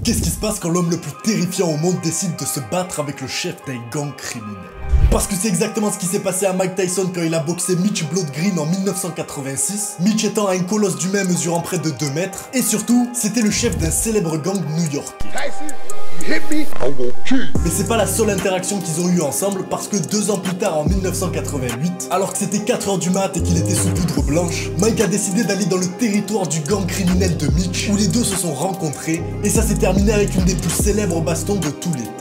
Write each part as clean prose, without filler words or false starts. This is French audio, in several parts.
qu'est-ce qui se passe quand l'homme le plus terrifiant au monde décide de se battre avec le chef d'un gang criminel? Parce que c'est exactement ce qui s'est passé à Mike Tyson quand il a boxé Mitch Bloodgreen en 1986, Mitch étant un colosse d'humain mesurant près de 2 mètres, et surtout, c'était le chef d'un célèbre gang new-yorkais. Mais c'est pas la seule interaction qu'ils ont eue ensemble, parce que 2 ans plus tard, en 1988, alors que c'était 4 h du mat et qu'il était sous poudre blanche, Mike a décidé d'aller dans le territoire du gang criminel de Mitch, où les deux se sont rencontrés, et ça s'est terminé avec une des plus célèbres bastons de tous les temps.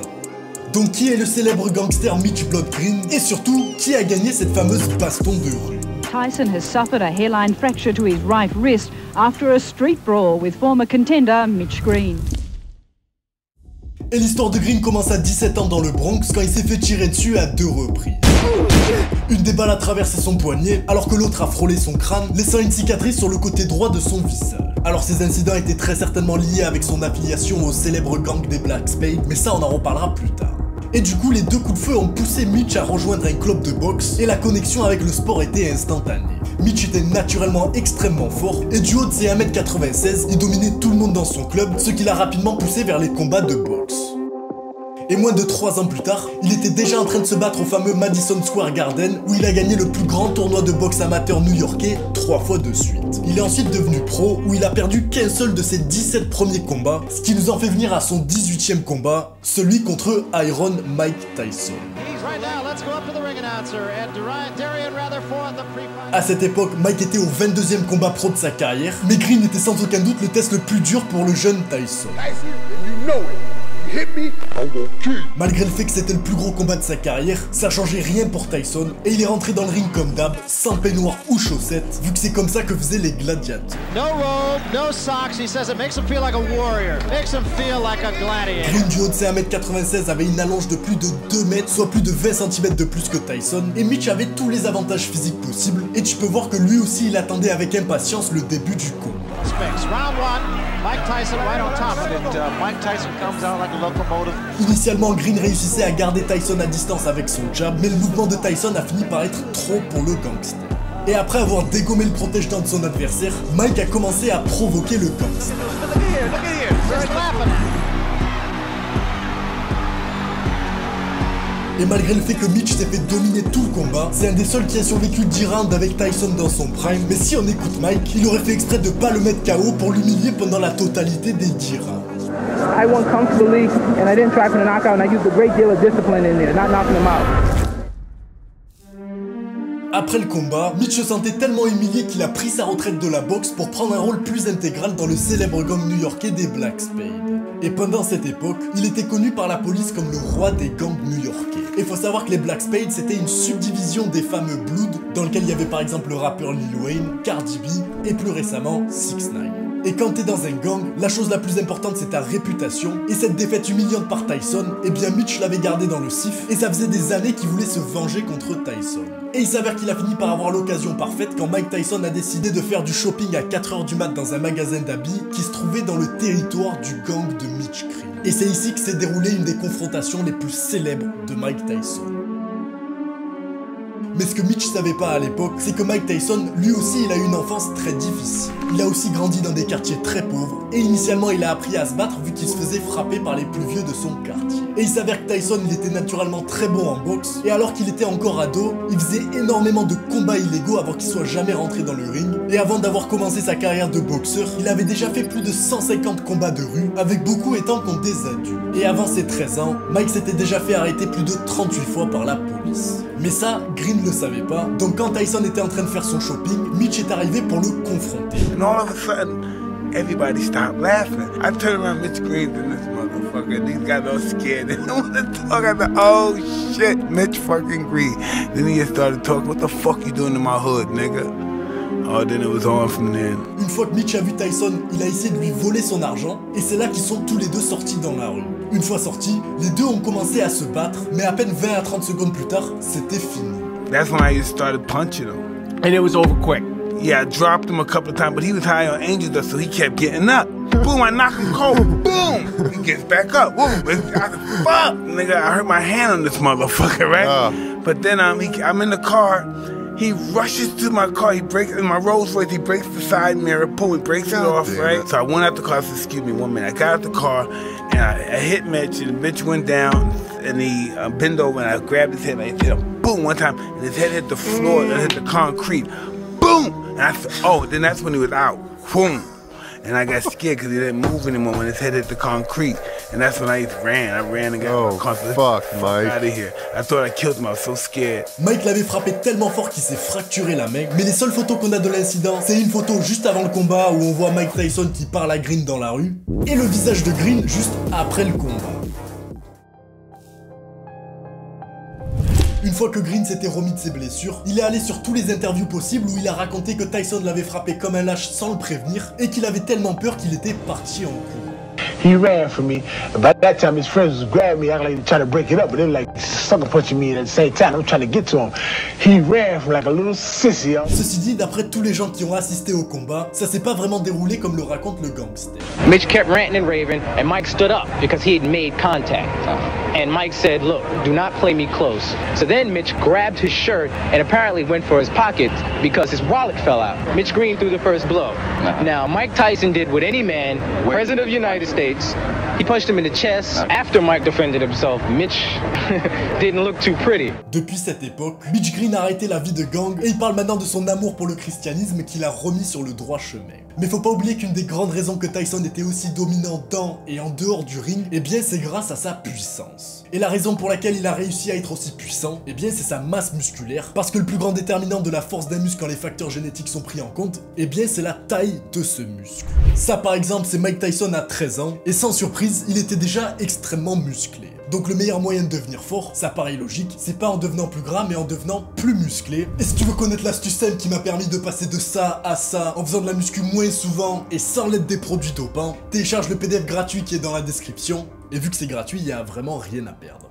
Donc qui est le célèbre gangster Mitch Bloodgreen, et surtout, qui a gagné cette fameuse baston de rue? Tyson has suffered a hairline fracture to his right wrist after a street brawl with former contender Mitch Green. Et l'histoire de Green commence à 17 ans dans le Bronx quand il s'est fait tirer dessus à 2 reprises. Une des balles a traversé son poignet, alors que l'autre a frôlé son crâne, laissant une cicatrice sur le côté droit de son visage. Alors ces incidents étaient très certainement liés avec son affiliation au célèbre gang des Black Spade, mais ça on en reparlera plus tard. Et du coup, les 2 coups de feu ont poussé Mitch à rejoindre un club de boxe, et la connexion avec le sport était instantanée. Mitch était naturellement extrêmement fort, et du haut de ses 1m96, il dominait tout le monde dans son club, ce qui l'a rapidement poussé vers les combats de boxe. Et moins de 3 ans plus tard, il était déjà en train de se battre au fameux Madison Square Garden, où il a gagné le plus grand tournoi de boxe amateur new-yorkais 3 fois de suite. Il est ensuite devenu pro, où il a perdu qu'un seul de ses 17 premiers combats, ce qui nous en fait venir à son 18e combat, celui contre Iron Mike Tyson. À cette époque, Mike était au 22e combat pro de sa carrière, mais Green était sans aucun doute le test le plus dur pour le jeune Tyson. Malgré le fait que c'était le plus gros combat de sa carrière, ça changeait rien pour Tyson, et il est rentré dans le ring comme d'hab, sans peignoir ou chaussettes, vu que c'est comme ça que faisaient les gladiateurs. No robe, no socks, he says it makes him feel like a warrior, makes him feel like a gladiator. Green du haut de ses 1m96 avait une allonge de plus de 2 mètres, soit plus de 20 cm de plus que Tyson, et Mitch avait tous les avantages physiques possibles, et tu peux voir que lui aussi il attendait avec impatience le début du combat. Round 1, Mike Tyson right on top of it. Mike Tyson comes out like a locomotive. Initialement, Green réussissait à garder Tyson à distance avec son jab, mais le mouvement de Tyson a fini par être trop pour le gangster. Et après avoir dégommé le protège-dents de son adversaire, Mike a commencé à provoquer le gangster. Et malgré le fait que Mitch s'est fait dominer tout le combat, c'est un des seuls qui a survécu 10 rounds avec Tyson dans son prime, mais si on écoute Mike, il aurait fait exprès de pas le mettre KO pour l'humilier pendant la totalité des 10 rounds. I won comfortably and I didn't try for the knockout and I used a great deal of discipline in there, not knocking him out. Après le combat, Mitch se sentait tellement humilié qu'il a pris sa retraite de la boxe pour prendre un rôle plus intégral dans le célèbre gang new-yorkais des Black Spade. Et pendant cette époque, il était connu par la police comme le roi des gangs new-yorkais. Et faut savoir que les Black Spade c'était une subdivision des fameux Blood, dans lequel il y avait par exemple le rappeur Lil Wayne, Cardi B et plus récemment 6ix9ine. Et quand t'es dans un gang, la chose la plus importante c'est ta réputation, et cette défaite humiliante par Tyson, eh bien Mitch l'avait gardé dans le sif, et ça faisait des années qu'il voulait se venger contre Tyson. Et il s'avère qu'il a fini par avoir l'occasion parfaite quand Mike Tyson a décidé de faire du shopping à 4 h du mat dans un magasin d'habits qui se trouvait dans le territoire du gang de Mitch Green. Et c'est ici que s'est déroulée une des confrontations les plus célèbres de Mike Tyson. Mais ce que Mitch savait pas à l'époque, c'est que Mike Tyson, lui aussi, il a eu une enfance très difficile. Il a aussi grandi dans des quartiers très pauvres, et initialement il a appris à se battre vu qu'il se faisait frapper par les plus vieux de son quartier. Et il s'avère que Tyson, il était naturellement très bon en boxe, et alors qu'il était encore ado, il faisait énormément de combats illégaux avant qu'il soit jamais rentré dans le ring. Et avant d'avoir commencé sa carrière de boxeur, il avait déjà fait plus de 150 combats de rue, avec beaucoup étant contre des adultes. Et avant ses 13 ans, Mike s'était déjà fait arrêter plus de 38 fois par la police. Mais ça, Green ne le savait pas, donc quand Tyson était en train de faire son shopping, Mitch est arrivé pour le confronter. And all of a sudden, everybody stopped laughing. I turned around, Mitch Green's in this motherfucker. These guys all scared. They don't want to talk. I said, oh shit, Mitch fucking Green. Then he just started talking, what the fuck you doing in my hood, nigga? Oh, then it was on from then. Une fois que Mitch a vu Tyson, il a essayé de lui voler son argent, et c'est là qu'ils sont tous les deux sortis dans la rue. Une fois sortis, les deux ont commencé à se battre, mais à peine 20 à 30 secondes plus tard, c'était fini. That's when I just started punching him. And it was over quick. Yeah, I dropped him a couple of times, but he was high on angel dust, so he kept getting up. Boom, I knock him cold. Boom! He gets back up. Boom! I said, fuck! Nigga, I hurt my hand on this motherfucker, right? But then I'm in the car. He rushes to my car, he breaks, in my Rolls Royce, he breaks the side mirror, boom, he breaks it off, right? So I went out the car, I said, excuse me 1 minute. I got out the car, And I hit Mitch, and Mitch went down, and he bent over, and I grabbed his head, and I hit him, boom, one time, and his head hit the floor, and hit the concrete, boom! And I said, oh, then that's when he was out, boom! And I got scared because he didn't move anymore when his head hit the concrete. And that's when I ran. I ran and got my concrete. Fuck, Mike. Out of here. I thought I killed him. I was so scared. Mike l'avait frappé tellement fort qu'il s'est fracturé la main. Mais les seules photos qu'on a de l'incident, c'est une photo juste avant le combat où on voit Mike Tyson qui parle à Green dans la rue. Et le visage de Green juste après le combat. Une fois que Green s'était remis de ses blessures, il est allé sur tous les interviews possibles où il a raconté que Tyson l'avait frappé comme un lâche sans le prévenir et qu'il avait tellement peur qu'il était parti en courant. He ran from me. By that time, his friends was grabbing me, acting like they trying to break it up, but they were like sucker punching me at the same time. I'm trying to get to him. He ran from like a little sissy. Ceci dit, d'après tous les gens qui ont assisté au combat, ça s'est pas vraiment déroulé comme le raconte le gangster. Mitch kept ranting and raving, and Mike stood up because he had made contact. And Mike said, look, do not play me close. So then Mitch grabbed his shirt and apparently went for his pocket because his wallet fell out. Mitch Green threw the first blow. Now, Mike Tyson did what any man, President of the United States, he punched him in the chest. After Mike defended himself, Mitch didn't look too pretty. Depuis cette époque, Mitch Green a arrêté la vie de gang et il parle maintenant de son amour pour le christianisme qu'il a remis sur le droit chemin. Mais faut pas oublier qu'une des grandes raisons que Tyson était aussi dominant dans et en dehors du ring, eh bien c'est grâce à sa puissance. Et la raison pour laquelle il a réussi à être aussi puissant, eh bien c'est sa masse musculaire, parce que le plus grand déterminant de la force d'un muscle quand les facteurs génétiques sont pris en compte, eh bien c'est la taille de ce muscle. Ça par exemple c'est Mike Tyson à 13 ans, et sans surprise, il était déjà extrêmement musclé. Donc le meilleur moyen de devenir fort, ça paraît logique, c'est pas en devenant plus gras mais en devenant plus musclé. Et si tu veux connaître l'astuce simple qui m'a permis de passer de ça à ça, en faisant de la muscu moins souvent et sans l'aide des produits dopants, télécharge le PDF gratuit qui est dans la description, et vu que c'est gratuit, il y a vraiment rien à perdre.